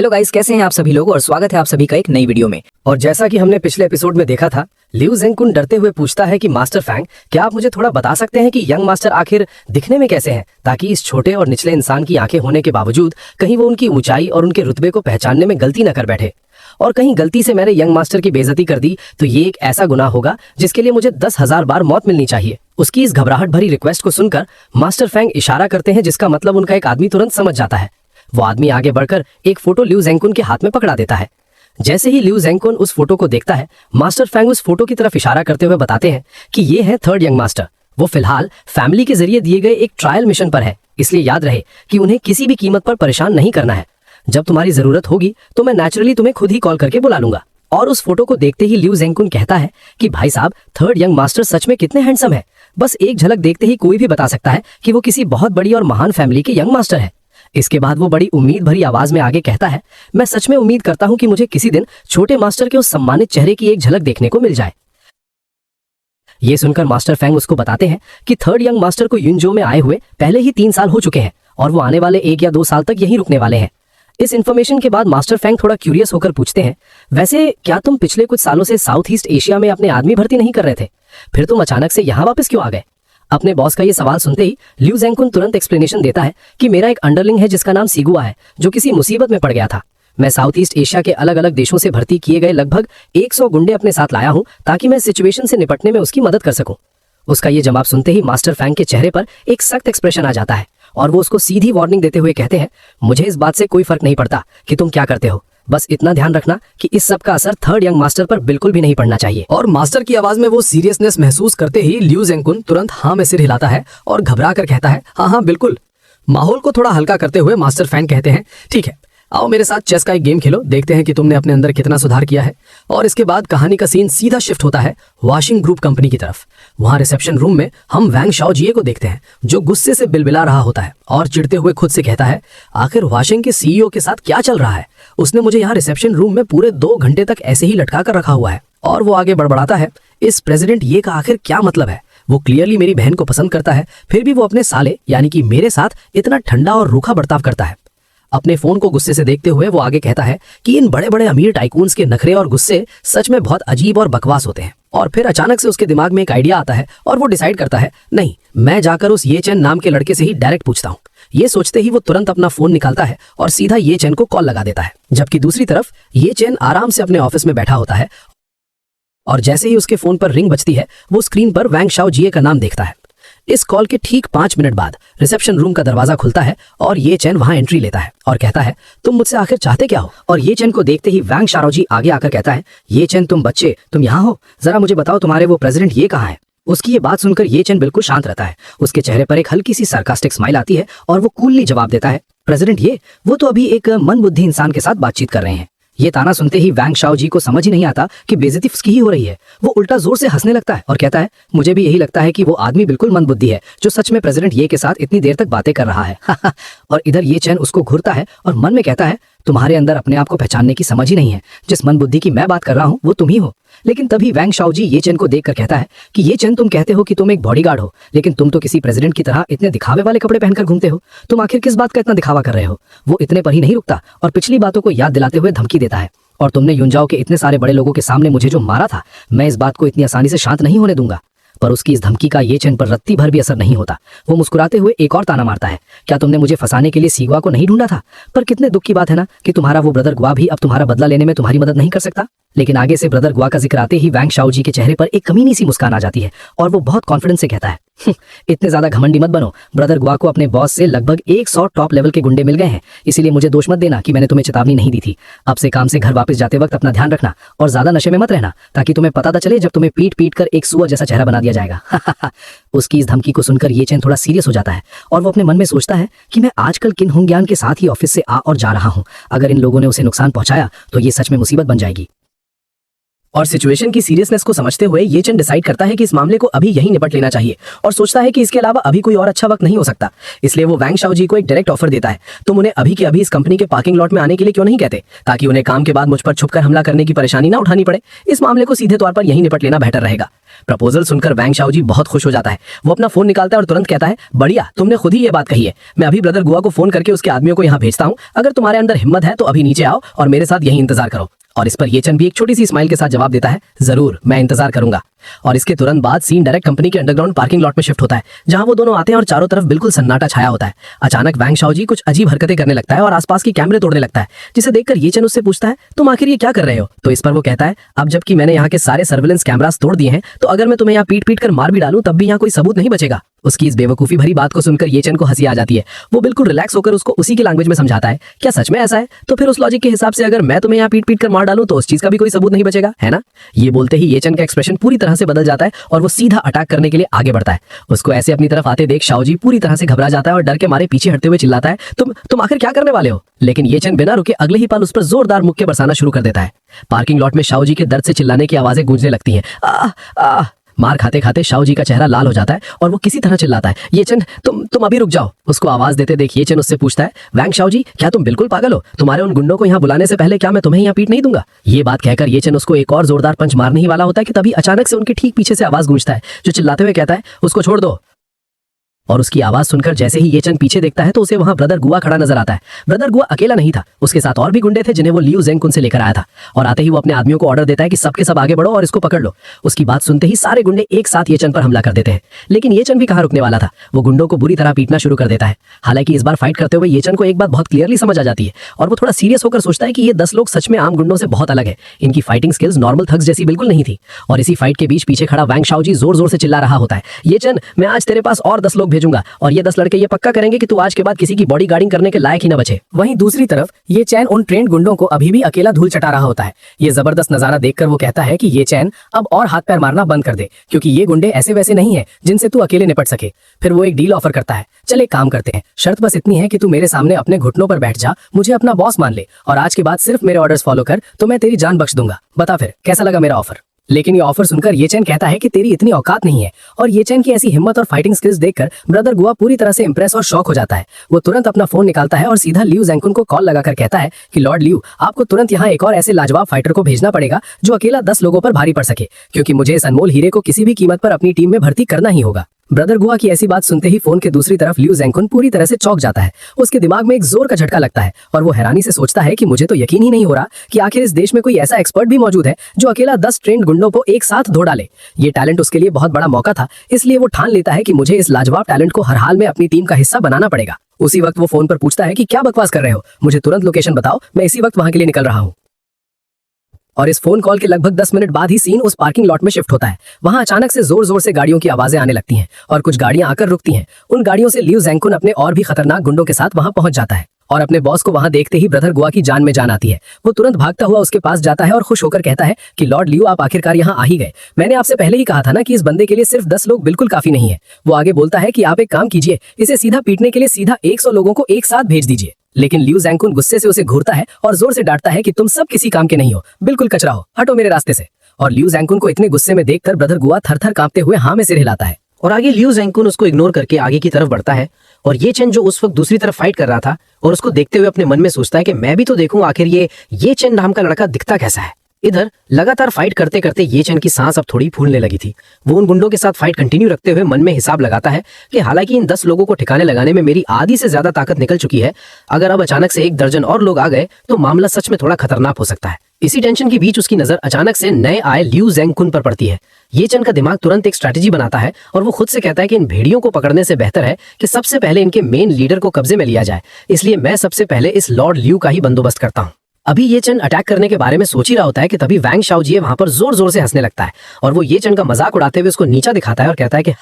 Hello guys, कैसे हैं आप सभी लोग और स्वागत है आप सभी का एक नई वीडियो में। और जैसा कि हमने पिछले एपिसोड में देखा था, लिू जेंगकुन डरते हुए पूछता है कि मास्टर फैंग, क्या आप मुझे थोड़ा बता सकते हैं कि यंग मास्टर आखिर दिखने में कैसे हैं, ताकि इस छोटे और निचले इंसान की आंखें होने के बावजूद कहीं वो उनकी ऊंचाई और उनके रुतबे को पहचानने में गलती न कर बैठे, और कहीं गलती से मैंने यंग मास्टर की बेइज्जती कर दी तो ये एक ऐसा गुनाह होगा जिसके लिए मुझे 10,000 बार मौत मिलनी चाहिए। उसकी इस घबराहट भरी रिक्वेस्ट को सुनकर मास्टर फैंग इशारा करते हैं, जिसका मतलब उनका एक आदमी तुरंत समझ जाता है। वो आदमी आगे बढ़कर एक फोटो लिू जेंगकुन के हाथ में पकड़ा देता है। जैसे ही लिू जेंगकुन उस फोटो को देखता है, मास्टर फैंग उस फोटो की तरफ इशारा करते हुए बताते हैं कि ये है थर्ड यंग मास्टर। वो फिलहाल फैमिली के जरिए दिए गए एक ट्रायल मिशन पर है, इसलिए याद रहे कि उन्हें किसी भी कीमत पर परेशान नहीं करना है। जब तुम्हारी जरूरत होगी तो मैं नेचुरली तुम्हें खुद ही कॉल करके बुला लूंगा। और उस फोटो को देखते ही लिू जेंगकुन कहता है कि भाई साहब, थर्ड यंग मास्टर सच में कितने हैंडसम है। बस एक झलक देखते ही कोई भी बता सकता है कि वो किसी बहुत बड़ी और महान फैमिली के यंग मास्टर है। इसके बाद वो बड़ी उम्मीद भरी आवाज में आगे कहता है, मैं सच में उम्मीद करता हूं कि मुझे किसी दिन छोटे मास्टर के उस सम्मानित चेहरे की एक झलक देखने को मिल जाए। ये सुनकर मास्टर फैंग उसको बताते हैं कि थर्ड यंग मास्टर को युनजो में आए हुए पहले ही 3 साल हो चुके हैं और वो आने वाले 1 या 2 साल तक यहीं रुकने वाले हैं। इस इन्फॉर्मेशन के बाद मास्टर फैंग थोड़ा क्यूरियस होकर पूछते हैं, वैसे क्या तुम पिछले कुछ सालों से साउथ ईस्ट एशिया में अपने आदमी भर्ती नहीं कर रहे थे? फिर तुम अचानक से यहाँ वापस क्यों आ गए? अपने बॉस का ये सवाल सुनते ही लिू जेंगकुन तुरंत एक्सप्लेनेशन देता है कि मेरा एक अंडरलिंग है जिसका नाम सीगुआ है, जो किसी मुसीबत में पड़ गया था। मैं साउथ ईस्ट एशिया के अलग अलग देशों से भर्ती किए गए लगभग 100 गुंडे अपने साथ लाया हूं, ताकि मैं सिचुएशन से निपटने में उसकी मदद कर सकूं। उसका ये जवाब सुनते ही मास्टर फैंग के चेहरे पर एक सख्त एक्सप्रेशन आ जाता है और वो उसको सीधी वार्निंग देते हुए कहते हैं, मुझे इस बात से कोई फर्क नहीं पड़ता कि तुम क्या करते हो, बस इतना ध्यान रखना कि इस सब का असर थर्ड यंग मास्टर पर बिल्कुल भी नहीं पड़ना चाहिए। और मास्टर की आवाज में वो सीरियसनेस महसूस करते ही लिू जेंगकुन तुरंत हाँ में सिर हिलाता है और घबरा कर कहता है, हाँ हाँ बिल्कुल। माहौल को थोड़ा हल्का करते हुए मास्टर फैंग कहते हैं, ठीक है, आओ मेरे साथ चेस का एक गेम खेलो, देखते हैं कि तुमने अपने अंदर कितना सुधार किया है। और इसके बाद कहानी का सीन सीधा शिफ्ट होता है वाशिंग ग्रुप कंपनी की तरफ। वहां रिसेप्शन रूम में हम वैंग शाओजिए को देखते हैं, जो गुस्से से बिलबिला रहा होता है और चिढ़ते हुए खुद से कहता है, आखिर वाशिंग के सीईओ के साथ क्या चल रहा है? उसने मुझे यहाँ रिसेप्शन रूम में पूरे 2 घंटे तक ऐसे ही लटका कर रखा हुआ है। और वो आगे बड़बड़ाता है, इस प्रेसिडेंट ये का आखिर क्या मतलब है? वो क्लियरली मेरी बहन को पसंद करता है, फिर भी वो अपने साले यानी कि मेरे साथ इतना ठंडा और रूखा बर्ताव करता है। अपने फोन को गुस्से से देखते हुए वो आगे कहता है कि इन बड़े बड़े अमीर टाइकून्स के नखरे और गुस्से सच में बहुत अजीब और बकवास होते हैं। और फिर अचानक से उसके दिमाग में एक आइडिया आता है और वो डिसाइड करता है, नहीं, मैं जाकर उस ये चैन नाम के लड़के से ही डायरेक्ट पूछता हूँ। ये सोचते ही वो तुरंत अपना फोन निकालता है और सीधा ये चैन को कॉल लगा देता है, जबकि दूसरी तरफ ये चैन आराम से अपने ऑफिस में बैठा होता है। और जैसे ही उसके फोन पर रिंग बजती है, वो स्क्रीन पर वैंग शाओजिए का नाम देखता है। इस कॉल के ठीक 5 मिनट बाद रिसेप्शन रूम का दरवाजा खुलता है और ये चैन वहां एंट्री लेता है और कहता है, तुम मुझसे आखिर चाहते क्या हो? और ये चैन को देखते ही वैंग शाओजी आगे आकर कहता है, ये चैन, तुम बच्चे, तुम यहाँ हो, जरा मुझे बताओ तुम्हारे वो प्रेसिडेंट ये कहाँ है? उसकी ये बात सुनकर ये चैन बिल्कुल शांत रहता है। उसके चेहरे पर एक हल्की सी सार्कास्टिक स्माइल आती है और वो कूलली जवाब देता है, प्रेसिडेंट ये, वो तो अभी एक मंदबुद्धि इंसान के साथ बातचीत कर रहे हैं। ये ताना सुनते ही वैंग शाओजी को समझ ही नहीं आता कि बेइज्जती उसकी ही हो रही है। वो उल्टा जोर से हंसने लगता है और कहता है, मुझे भी यही लगता है कि वो आदमी बिल्कुल मंदबुद्धि है जो सच में प्रेसिडेंट ये के साथ इतनी देर तक बातें कर रहा है। और इधर ये चैन उसको घूरता है और मन में कहता है, तुम्हारे अंदर अपने आप को पहचानने की समझ ही नहीं है। जिस मंदबुद्धि की मैं बात कर रहा हूँ वो तुम ही हो। लेकिन तभी वैंग शाओजी ये चैन को देखकर कहता है कि ये चैन, तुम कहते हो कि तुम एक बॉडीगार्ड हो, लेकिन तुम तो किसी प्रेसिडेंट की तरह इतने दिखावे वाले कपड़े पहनकर घूमते हो। तुम आखिर किस बात का इतना दिखावा कर रहे हो? वो इतने पर ही नहीं रुकता और पिछली बातों को याद दिलाते हुए धमकी देता है, और तुमने युनजाओ के इतने सारे बड़े लोगों के सामने मुझे जो मारा था, मैं इस बात को इतनी आसानी से शांत नहीं होने दूंगा। पर उसकी इस धमकी का ये चैन पर रत्ती भर भी असर नहीं होता। वो मुस्कुराते हुए एक और ताना मारता है, क्या तुमने मुझे फंसाने के लिए सीगुआ को नहीं ढूंढा था? पर कितने दुख की बात है ना कि तुम्हारा वो ब्रदर गुआ भी अब तुम्हारा बदला लेने में तुम्हारी मदद नहीं कर सकता। लेकिन आगे से ब्रदर गुआ का जिक्र आते ही वैंग शाओजी के चेहरे पर एक कमीनी सी मुस्कान आ जाती है और वो बहुत कॉन्फिडेंस से कहता है, इतने ज्यादा घमंडी मत बनो। ब्रदर गुआ को अपने बॉस से लगभग 100 टॉप लेवल के गुंडे मिल गए हैं, इसीलिए मुझे दोष मत देना कि मैंने तुम्हें चेतावनी नहीं दी थी। अब से काम से घर वापस जाते वक्त अपना ध्यान रखना और ज्यादा नशे में मत रहना, ताकि तुम्हें पता था चले जब तुम्हें पीट पीट कर एक सुअर जैसा चेहरा बना दिया जाएगा। उसकी इस धमकी को सुनकर ये चैन थोड़ा सीरियस हो जाता है और वो अपने मन में सोचता है कि मैं आजकल किन हुंग्यान के साथ ही ऑफिस से आ और जा रहा हूँ। अगर इन लोगों ने उसे नुकसान पहुंचाया तो ये सच में मुसीबत बन जाएगी। और सिचुएशन की सीरियसनेस को समझते हुए ये चेन डिसाइड करता है कि इस मामले को अभी यहीं निपट लेना चाहिए और सोचता है कि इसके अलावा अभी कोई और अच्छा वक्त नहीं हो सकता। इसलिए वो वैंग शाओजी को एक डायरेक्ट ऑफर देता है, तुम उन्हें अभी के अभी इस कंपनी के पार्किंग लॉट में आने के लिए क्यों नहीं कहते, ताकि उन्हें काम के बाद मुझ पर छुपकर हमला करने की परेशानी ना उठानी पड़े। इस मामले को सीधे तौर पर यहीं निपट लेना बेहतर रहेगा। प्रपोजल सुनकर वैंग शाओजी बहुत खुश हो जाता है। वो अपना फोन निकालता है और तुरंत कहता है, बढ़िया, तुमने खुद ही ये बात कही है। मैं अभी ब्रदर गुआ को फोन करके उसके आदमियों को यहाँ भेजता हूँ। अगर तुम्हारे अंदर हिम्मत है तो अभी नीचे आओ और मेरे साथ यहीं इंतजार करो। और इस पर ये चन भी एक छोटी सी स्माइल के साथ जवाब देता है, जरूर, मैं इंतजार करूंगा। और इसके तुरंत बाद सीन डायरेक्ट कंपनी के अंडरग्राउंड पार्किंग लॉट में शिफ्ट होता है, जहां वो दोनों आते हैं और चारों तरफ बिल्कुल सन्नाटा छाया होता है। अचानक वैंग शाओजी कुछ अजीब हरकतें करने लगता है और आसपास के कैमरे तोड़ने लगता है, जिसे देखकर ये चन उससे पूछता है, तुम आखिर ये क्या कर रहे हो। तो इस पर वो कहता है, अब जबकि मैंने यहाँ के सारे सर्विलेंस कैमरास तोड़ दिए हैं, तो अगर मैं तुम्हें यहाँ पीट पीट कर मार भी डालूं तब भी यहाँ कोई सबूत नहीं बचेगा। उसकी इस बेवकूफी भरी बात को सुनकर ये चन को हंसी आ जाती है। वो बिल्कुल रिलैक्स होकर उसको उसी की लैंग्वेज में समझाता है, क्या सच में ऐसा है? तो फिर उस लॉजिक के हिसाब से अगर मैं तुम्हें यहाँ पीट पीट कर मार डालूं तो उस चीज का भी कोई सबूत नहीं बचेगा, है ना? ये बोलते ही ये चन का एक्सप्रेशन पूरी तरह से बदल जाता है और वो सीधा अटैक करने के लिए आगे बढ़ता है। उसको ऐसे अपनी तरफ आते देख शाओजी पूरी तरह से घबरा जाता है और डर के मारे पीछे हटते हुए चिल्लाता है, तुम आखिर क्या करने वाले हो? लेकिन ये चन बिना रुके अगले ही पल उस पर जोरदार मुक्के बरसाना शुरू कर देता है। पार्किंग लॉट में शाओजी के दर्द से चिल्लाने की आवाजें गूंजने लगती हैं। मार खाते खाते शाओजी का चेहरा लाल हो जाता है और वो किसी तरह चिल्लाता है, ये चन, तुम अभी रुक जाओ। उसको आवाज देते देख ये चन उससे पूछता है, वैंग शाओजी, क्या तुम बिल्कुल पागल हो? तुम्हारे उन गुंडों को यहाँ बुलाने से पहले क्या मैं तुम्हें यहाँ पीट नहीं दूंगा? ये बात कहकर ये चन उसको एक और जोरदार पंच मारने ही वाला होता है कि तभी अचानक से उनके ठीक पीछे से आवाज गूंजता है, जो चिल्लाते हुए कहता है, उसको छोड़ दो। और उसकी आवाज सुनकर जैसे ही ये चन पीछे देखता है तो उसे वहां ब्रदर गुआ खड़ा नजर आता है। ब्रदर गुआ अकेला नहीं था, उसके साथ और भी गुंडे थे जिन्हें वो लियू जेंगकुन से लेकर आया था। और आते ही वो अपने आदमियों को ऑर्डर देता है कि सबके सब आगे बढ़ो और इसको पकड़ लो। उसकी बात सुनते ही सारे गुंडे एक साथ ये चन पर हमला कर देते हैं। लेकिन ये चन भी कहाँ रुकने वाला था, वो गुंडों को बुरी तरह पीटना शुरू कर देता है। हालांकि इस बार फाइट करते हुए ये चन को एक बात बहुत क्लियरली समझ आ जाती है और वो थोड़ा सीरियस होकर सोचता है कि ये 10 लोग सच में आम गुंडों से बहुत अलग है। इनकी फाइटिंग स्किल्स नॉर्मल थग्स जैसी बिल्कुल नहीं थी। और इसी फाइट के बीच पीछे खड़ा वैंग शाओजी जोर जोर से चिल्ला रहा होता है, ये चन, मैं आज तेरे पास और 10 लोग भेजूंगा और ये 10 लड़के ये पक्का करेंगे कि तू आज के बाद किसी की बॉडी गार्डिंग करने के लायक ही न बचे। वहीं दूसरी तरफ ये चैन उन ट्रेंड गुंडों को अभी भी अकेला धूल चटा रहा होता है। ये जबरदस्त नजारा देखकर वो कहता है कि ये चैन अब और हाथ पैर मारना बंद कर दे, क्योंकि ये गुंडे ऐसे वैसे नहीं है जिनसे तू अकेले निपट सके। फिर वो एक डील ऑफर करता है, चल एक काम करते हैं, शर्त बस इतनी है कि तू मेरे सामने अपने घुटनों पर बैठ जा, मुझे अपना बॉस मान ले और आज के बाद सिर्फ मेरे ऑर्डर्स फॉलो कर, तो मैं तेरी जान बख्श दूंगा। बता फिर कैसा लगा मेरा ऑफर? लेकिन ये ऑफर सुनकर ये चैन कहता है कि तेरी इतनी औकात नहीं है। और ये चैन की ऐसी हिम्मत और फाइटिंग स्किल्स देखकर ब्रदर गुआ पूरी तरह से इंप्रेस और शॉक हो जाता है। वो तुरंत अपना फोन निकालता है और सीधा लियू जेंगकुन को कॉल लगाकर कहता है कि लॉर्ड लियू, आपको तुरंत यहाँ एक और ऐसे लाजवाब फाइटर को भेजना पड़ेगा जो अकेला 10 लोगों पर भारी पड़ सके, क्योंकि मुझे इस अनमोल हीरे को किसी भी कीमत पर अपनी टीम में भर्ती करना ही होगा। ब्रदर गुआ की ऐसी बात सुनते ही फोन के दूसरी तरफ लियू जेंगकुन पूरी तरह से चौंक जाता है। उसके दिमाग में एक जोर का झटका लगता है और वो हैरानी से सोचता है कि मुझे तो यकीन ही नहीं हो रहा कि आखिर इस देश में कोई ऐसा एक्सपर्ट भी मौजूद है जो अकेला 10 ट्रेंड गुंडों को एक साथ धो डाले। ये टैलेंट उसके लिए बहुत बड़ा मौका था, इसलिए वो ठान लेता है कि मुझे इस लाजवाब टैलेंट को हर हाल में अपनी टीम का हिस्सा बनाना पड़ेगा। उसी वक्त वो फोन पर पूछता है कि क्या बकवास कर रहे हो, मुझे तुरंत लोकेशन बताओ, मैं इसी वक्त वहां के लिए निकल रहा हूँ। और इस फोन कॉल के लगभग 10 मिनट बाद ही सीन उस पार्किंग लॉट में शिफ्ट होता है। वहां अचानक से जोर जोर से गाड़ियों की आवाजें आने लगती हैं और कुछ गाड़ियां आकर रुकती हैं। उन गाड़ियों से लियू जेंगकुन अपने और भी खतरनाक गुंडों के साथ वहां पहुंच जाता है और अपने बॉस को वहां देखते ही ब्रदर गुआ की जान में जान आती है। वो तुरंत भागता हुआ उसके पास जाता है और खुश होकर कहता है कि लॉर्ड लियू, आप आखिरकार यहाँ आ ही गए। मैंने आपसे पहले ही कहा था ना कि इस बंदे के लिए सिर्फ 10 लोग बिल्कुल काफी नहीं है। वो आगे बोलता है कि आप एक काम कीजिए, इसे सीधा पीटने के लिए सीधा 100 लोगों को एक साथ भेज दीजिए। लेकिन लियू जेंगकुन गुस्से से उसे घूरता है और जोर से डांटता है कि तुम सब किसी काम के नहीं हो, बिल्कुल कचरा हो, हटो मेरे रास्ते से। और लियू जेंगकुन को इतने गुस्से में देखकर ब्रदर गुआ थर-थर कांपते हुए हाँ में सिर हिलाता है। और आगे लियू जेंगकुन उसको इग्नोर करके आगे की तरफ बढ़ता है और ये चेन जो उस वक्त दूसरी तरफ फाइट कर रहा था और उसको देखते हुए अपने मन में सोचता है कि मैं भी तो देखूं आखिर ये चेन नाम का लड़का दिखता कैसा है। इधर लगातार फाइट करते करते ये चेन की सांस अब थोड़ी फूलने लगी थी। वो उन गुंडों के साथ फाइट कंटिन्यू रखते हुए मन में हिसाब लगाता है कि हालांकि इन 10 लोगों को ठिकाने लगाने में मेरी आधी से ज्यादा ताकत निकल चुकी है, अगर अब अचानक से 1 दर्जन और लोग आ गए तो मामला सच में थोड़ा खतरनाक हो सकता है। इसी टेंशन के बीच उसकी नजर अचानक से नए आए लियू जेंगकुन पर पड़ती है। ये चन का दिमाग तुरंत एक स्ट्रैटेजी बनाता है और वो खुद से कहता है कि इन भेड़ियों को पकड़ने से बेहतर है कि सबसे पहले इनके मेन लीडर को कब्जे में लिया जाए, इसलिए मैं सबसे पहले इस लॉर्ड लियू का ही बंदोबस्त करता हूँ। अभी ये चन अटैक करने के बारे में सोच ही रहा होता है कि तभी वैंग शाओजी वहां पर जोर जोर से हंसने लगता है और वो ये चन का मजाक उड़ाते हुए उसको नीचा दिखाता है और कहता है कि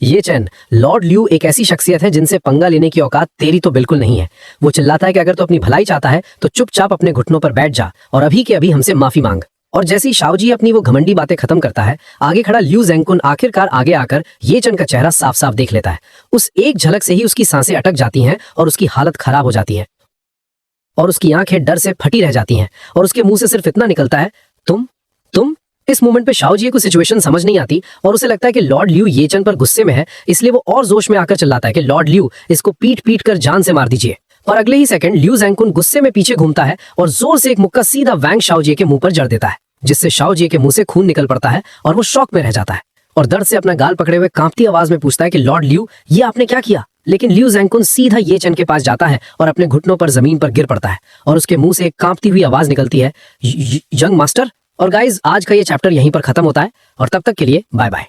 ये चन, लॉर्ड लियू एक ऐसी शख्सियत है जिनसे पंगा लेने की औकात तेरी तो बिल्कुल नहीं है। वो चिल्लाता है कि अगर तो अपनी भलाई चाहता है तो चुपचाप अपने घुटनों पर बैठ जा और अभी के अभी हमसे माफी मांग। और जैसे ही शाओजी अपनी वो घमंडी बातें खत्म करता है, आगे खड़ा लियू जेंगकुन आखिरकार आगे आकर ये चन का चेहरा साफ साफ देख लेता है। उस एक झलक से ही उसकी सांसें अटक जाती हैं और उसकी हालत खराब हो जाती है और उसकी आंखें डर से फटी रह जाती हैं और उसके मुंह से सिर्फ इतना निकलता है, इस मोमेंट पे शाओजी को सिचुएशन समझ नहीं आती और उसे लगता है कि लॉर्ड ल्यू ये चेन पर गुस्से में है, इसलिए वो और जोश में आकर चिल्लाता है कि लॉर्ड ल्यू, इसको पीट पीट कर जान से मार दीजिए। और अगले ही सेकंड लियू ज़ैंगकुन गुस्से में पीछे घूमता है और जोर से एक मुक्का सीधा वैंग शाओजी के मुंह पर जड़ देता है, जिससे शाओजी के मुंह से खून निकल पड़ता है और वो शॉक में रह जाता है और दर्द से अपना गाल पकड़े हुए कांपती आवाज में पूछता है कि लॉर्ड ल्यू, ये आपने क्या किया? लेकिन लियू ज़ैंगकुन सीधा ये चेन के पास जाता है और अपने घुटनों पर जमीन पर गिर पड़ता है और उसके मुंह से एक कांपती हुई आवाज निकलती है, यंग मास्टर। और गाइज, आज का ये चैप्टर यहीं पर खत्म होता है और तब तक के लिए बाय बाय।